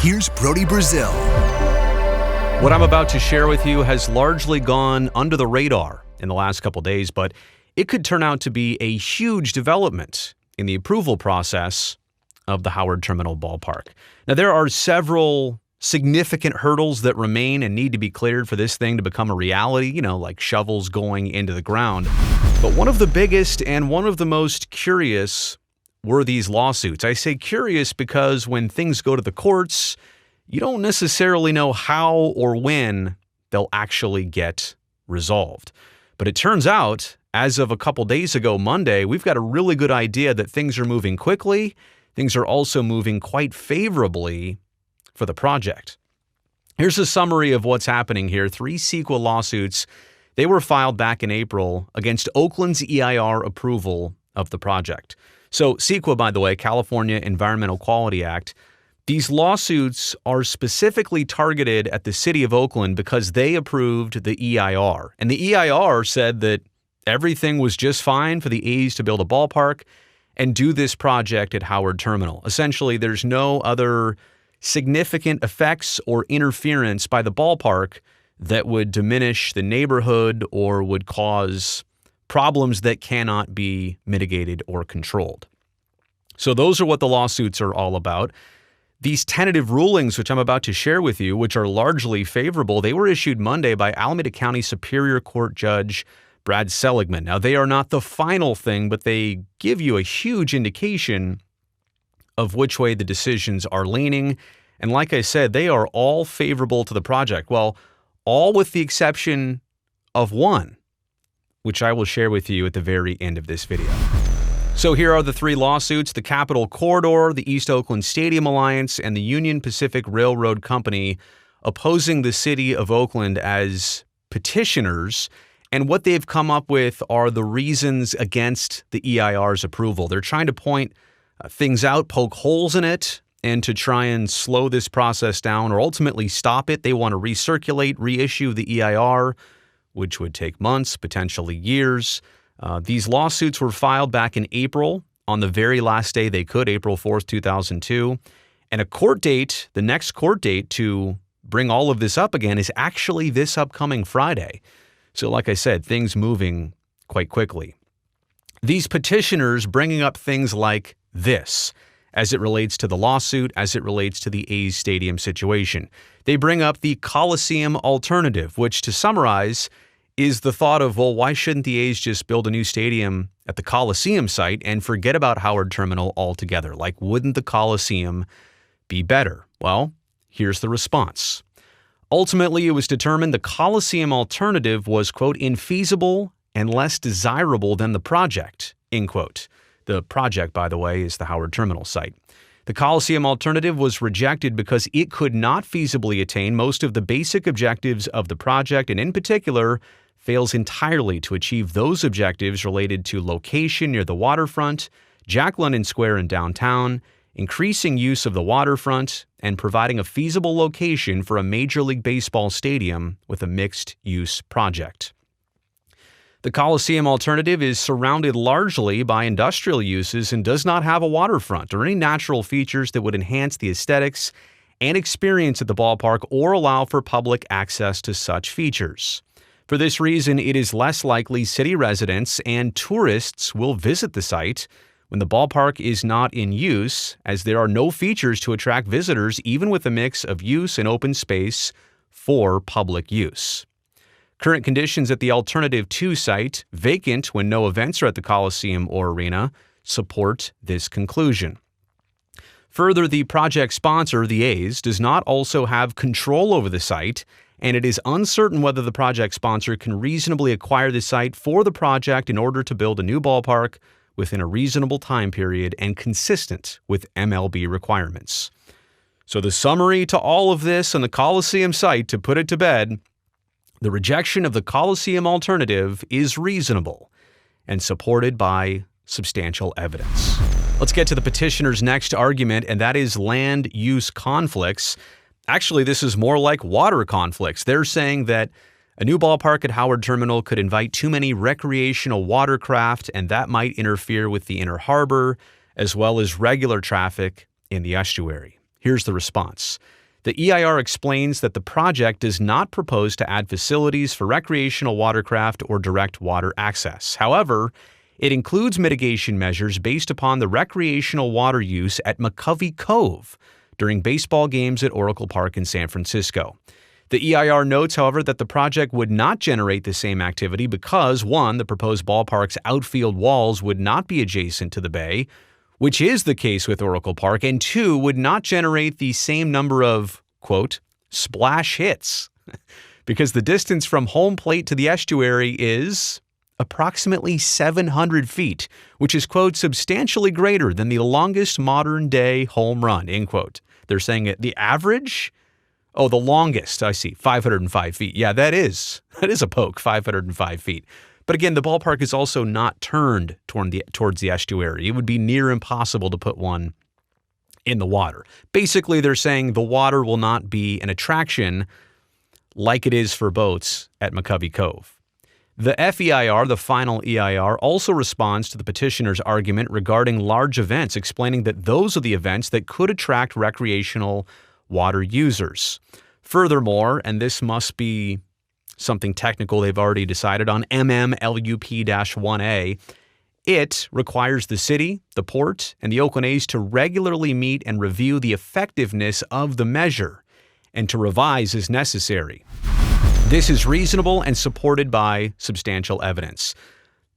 Here's Brody Brazil. What I'm about to share with you has largely gone under the radar in the last couple days, but it could turn out to be a huge development in the approval process of the Howard Terminal Ballpark. Now, there are several significant hurdles that remain and need to be cleared for this thing to become a reality, like shovels going into the ground. But one of the biggest and one of the most curious were these lawsuits. I say curious because when things go to the courts, you don't necessarily know how or when they'll actually get resolved. But it turns out, as of a couple days ago, Monday, we've got a really good idea that things are moving quickly. Things are also moving quite favorably for the project. Here's a summary of what's happening here. 3 CEQA lawsuits. They were filed back in April against Oakland's EIR approval of the project. So CEQA, by the way, California Environmental Quality Act, these lawsuits are specifically targeted at the city of Oakland because they approved the EIR. And the EIR said that everything was just fine for the A's to build a ballpark and do this project at Howard Terminal. Essentially, there's no other significant effects or interference by the ballpark that would diminish the neighborhood or would cause problems that cannot be mitigated or controlled. So those are what the lawsuits are all about. These tentative rulings, which I'm about to share with you, which are largely favorable, they were issued Monday by Alameda County Superior Court Judge Brad Seligman. Now, they are not the final thing, but they give you a huge indication of which way the decisions are leaning. And like I said, they are all favorable to the project. Well, all with the exception of one, which I will share with you at the very end of this video. So here are the 3 lawsuits: the Capitol Corridor, the East Oakland Stadium Alliance, and the Union Pacific Railroad Company opposing the city of Oakland as petitioners. And what they've come up with are the reasons against the EIR's approval. They're trying to point things out, poke holes in it, and to try and slow this process down or ultimately stop it. They want to recirculate, reissue the EIR, which would take months, potentially years. These lawsuits were filed back in April on the very last day they could, April 4th, 2002. And a court date, the next court date to bring all of this up again is actually this upcoming Friday. So like I said, things moving quite quickly. These petitioners bringing up things like this as it relates to the lawsuit, as it relates to the A's stadium situation. They bring up the COLISEUM alternative, which, to summarize, is the thought of, well, why shouldn't the A's just build a new stadium at the COLISEUM site and forget about Howard Terminal altogether? Like, wouldn't the COLISEUM be better? Well, here's the response. Ultimately, it was determined the COLISEUM alternative was, quote, infeasible and less desirable than the project, end quote. The project, by the way, is the Howard Terminal site. The COLISEUM alternative was rejected because it could not feasibly attain most of the basic objectives of the project, and in particular, fails entirely to achieve those objectives related to location near the waterfront, Jack London Square in downtown, increasing use of the waterfront, and providing a feasible location for a Major League Baseball stadium with a mixed-use project. The COLISEUM alternative is surrounded largely by industrial uses and does not have a waterfront or any natural features that would enhance the aesthetics and experience at the ballpark or allow for public access to such features. For this reason, it is less likely city residents and tourists will visit the site when the ballpark is not in use, as there are no features to attract visitors, even with a mix of use and open space for public use. Current conditions at the Alternative 2 site, vacant when no events are at the Coliseum or arena, support this conclusion. Further, the project sponsor, the A's, does not also have control over the site, and it is uncertain whether the project sponsor can reasonably acquire the site for the project in order to build a new ballpark within a reasonable time period and consistent with MLB requirements. So the summary to all of this on the Coliseum site, to put it to bed, the rejection of the COLISEUM alternative is reasonable and supported by substantial evidence. Let's get to the petitioner's next argument, and that is land use conflicts. Actually, this is more like water conflicts. They're saying that a new ballpark at Howard Terminal could invite too many recreational watercraft, and that might interfere with the inner harbor, as well as regular traffic in the estuary. Here's the response. The EIR explains that the project does not propose to add facilities for recreational watercraft or direct water access. However, it includes mitigation measures based upon the recreational water use at McCovey Cove during baseball games at Oracle Park in San Francisco. The EIR notes, however, that the project would not generate the same activity because, one, the proposed ballpark's outfield walls would not be adjacent to the bay, which is the case with Oracle Park, and two, would not generate the same number of, quote, splash hits, because the distance from home plate to the estuary is approximately 700 feet, which is, quote, substantially greater than the longest modern-day home run, end quote. They're saying the average? Oh, the longest, I see, 505 feet. Yeah, that is a poke, 505 feet. But again, the ballpark is also not turned towards the estuary. It would be near impossible to put one in the water. Basically, they're saying the water will not be an attraction like it is for boats at McCovey Cove. The FEIR, the final EIR, also responds to the petitioner's argument regarding large events, explaining that those are the events that could attract recreational water users. Furthermore, and this must be something technical they've already decided on, MMLUP-1A, it requires the city, the port, and the Oakland A's to regularly meet and review the effectiveness of the measure and to revise as necessary. This is reasonable and supported by substantial evidence.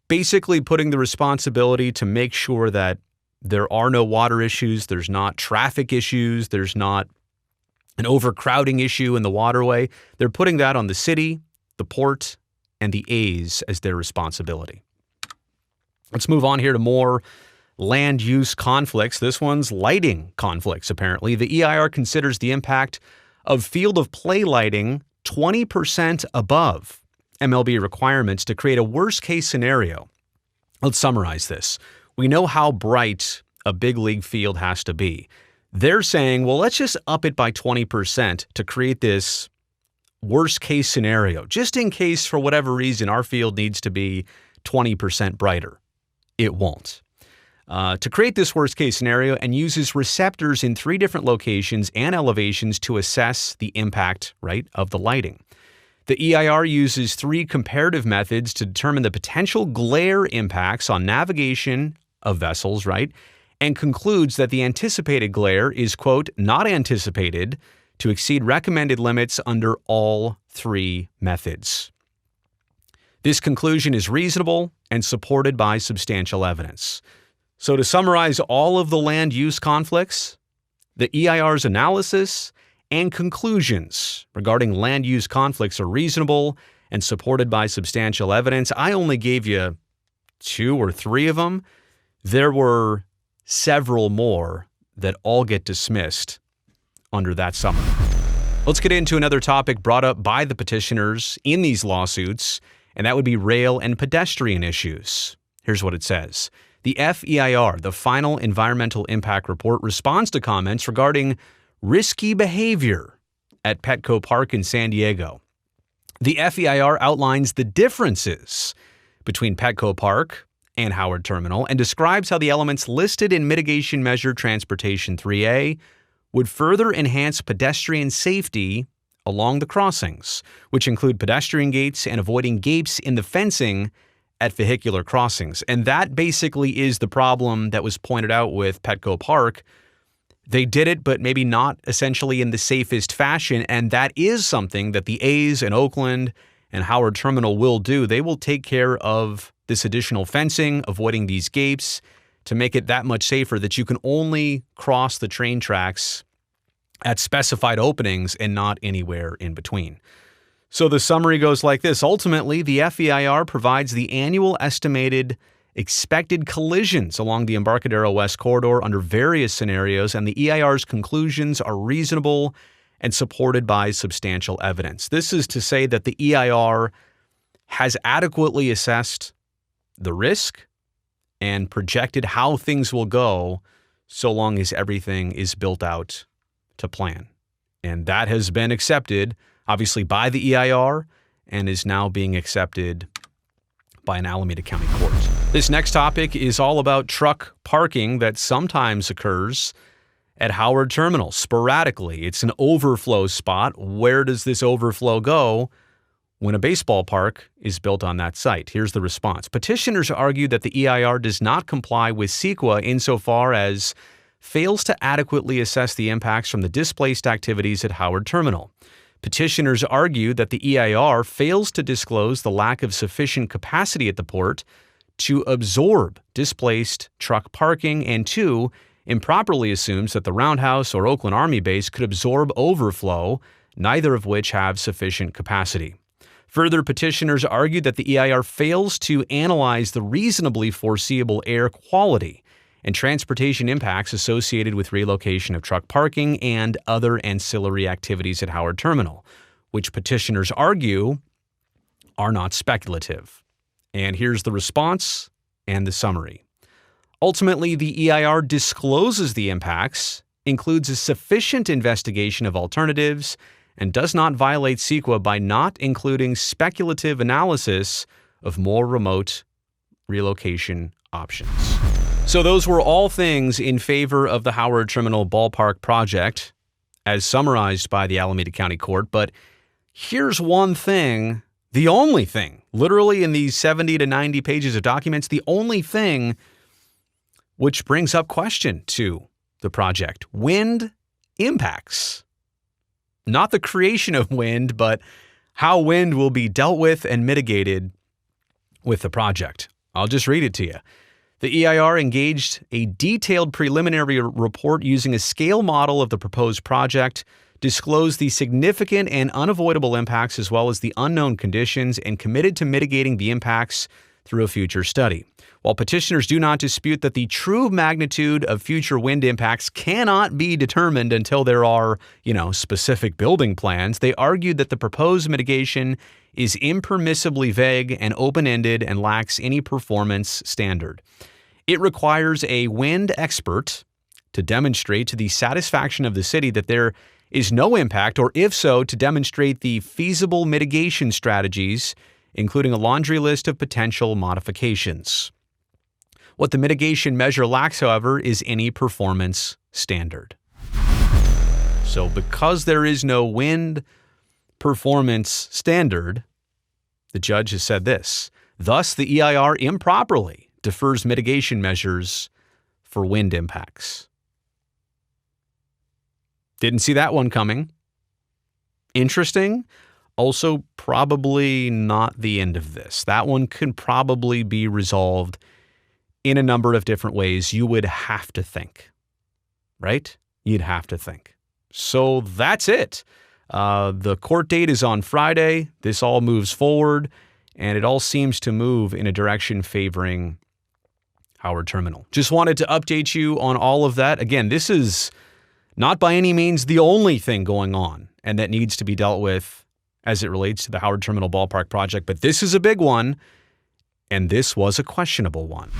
Basically putting the responsibility to make sure that there are no water issues, there's not traffic issues, there's not an overcrowding issue in the waterway. They're putting that on the city, the port, and the A's as their responsibility. Let's move on here to more land use conflicts. This one's lighting conflicts, apparently. The EIR considers the impact of field of play lighting 20% above MLB requirements to create a worst-case scenario. Let's summarize this. We know how bright a big league field has to be. They're saying, well, let's just up it by 20% to create this worst-case scenario, just in case, for whatever reason, our field needs to be 20% brighter. It won't. To create this worst-case scenario and uses receptors in 3 different locations and elevations to assess the impact, right, of the lighting. The EIR uses 3 comparative methods to determine the potential glare impacts on navigation of vessels, right, and concludes that the anticipated glare is, quote, not anticipated to exceed recommended limits under all 3 methods. This conclusion is reasonable and supported by substantial evidence. So to summarize all of the land use conflicts, the EIR's analysis and conclusions regarding land use conflicts are reasonable and supported by substantial evidence. I only gave you 2 or 3 of them. There were several more that all get dismissed under that summary. Let's get into another topic brought up by the petitioners in these lawsuits, and that would be rail and pedestrian issues. Here's what it says. The FEIR, the Final Environmental Impact Report, responds to comments regarding risky behavior at Petco Park in San Diego. The FEIR outlines the differences between Petco Park and Howard Terminal and describes how the elements listed in Mitigation Measure Transportation 3A would further enhance pedestrian safety along the crossings, which include pedestrian gates and avoiding gaps in the fencing at vehicular crossings. And that basically is the problem that was pointed out with Petco Park. They did it, but maybe not essentially in the safest fashion, and that is something that the A's in Oakland and Howard Terminal will do. They will take care of this additional fencing, avoiding these gates, to make it that much safer that you can only cross the train tracks at specified openings and not anywhere in between. So the summary goes like this. Ultimately, the FEIR provides the annual estimated expected collisions along the Embarcadero West Corridor under various scenarios, and the EIR's conclusions are reasonable and supported by substantial evidence. This is to say that the EIR has adequately assessed the risk and projected how things will go so long as everything is built out to plan. And that has been accepted, obviously, by the EIR and is now being accepted by an Alameda County court. This next topic is all about truck parking that sometimes occurs at Howard Terminal sporadically. It's an overflow spot. Where does this overflow go when a baseball park is built on that site? Here's the response. Petitioners argue that the EIR does not comply with CEQA insofar as fails to adequately assess the impacts from the displaced activities at Howard Terminal. Petitioners argue that the EIR fails to disclose the lack of sufficient capacity at the port to absorb displaced truck parking, and 2, improperly assumes that the Roundhouse or Oakland Army Base could absorb overflow, neither of which have sufficient capacity. Further, petitioners argue that the EIR fails to analyze the reasonably foreseeable air quality and transportation impacts associated with relocation of truck parking and other ancillary activities at Howard Terminal, which petitioners argue are not speculative. And here's the response and the summary. Ultimately, the EIR discloses the impacts, includes a sufficient investigation of alternatives, and does not violate CEQA by not including speculative analysis of more remote relocation options. So those were all things in favor of the Howard Terminal Ballpark Project, as summarized by the Alameda County Court. But here's one thing, the only thing, literally in these 70 to 90 pages of documents, the only thing which brings up question to the project: wind impacts. Not the creation of wind, but how wind will be dealt with and mitigated with the project. I'll just read it to you. The EIR engaged a detailed preliminary report using a scale model of the proposed project, disclosed the significant and unavoidable impacts as well as the unknown conditions, and committed to mitigating the impacts through a future study. While petitioners do not dispute that the true magnitude of future wind impacts cannot be determined until there are, specific building plans, they argued that the proposed mitigation is impermissibly vague and open-ended and lacks any performance standard. It requires a wind expert to demonstrate to the satisfaction of the city that there is no impact, or if so, to demonstrate the feasible mitigation strategies, including a laundry list of potential modifications. What the mitigation measure lacks, however, is any performance standard. So because there is no wind performance standard, the judge has said this: thus, the EIR improperly defers mitigation measures for wind impacts. Didn't see that one coming. Interesting. Also, probably not the end of this. That one can probably be resolved in a number of different ways. You would have to think, right? You'd have to think. So that's it. The court date is on Friday. This all moves forward, and it all seems to move in a direction favoring Howard Terminal. Just wanted to update you on all of that. Again, this is not by any means the only thing going on and that needs to be dealt with as it relates to the Howard Terminal Ballpark Project, but this is a big one, and this was a questionable one.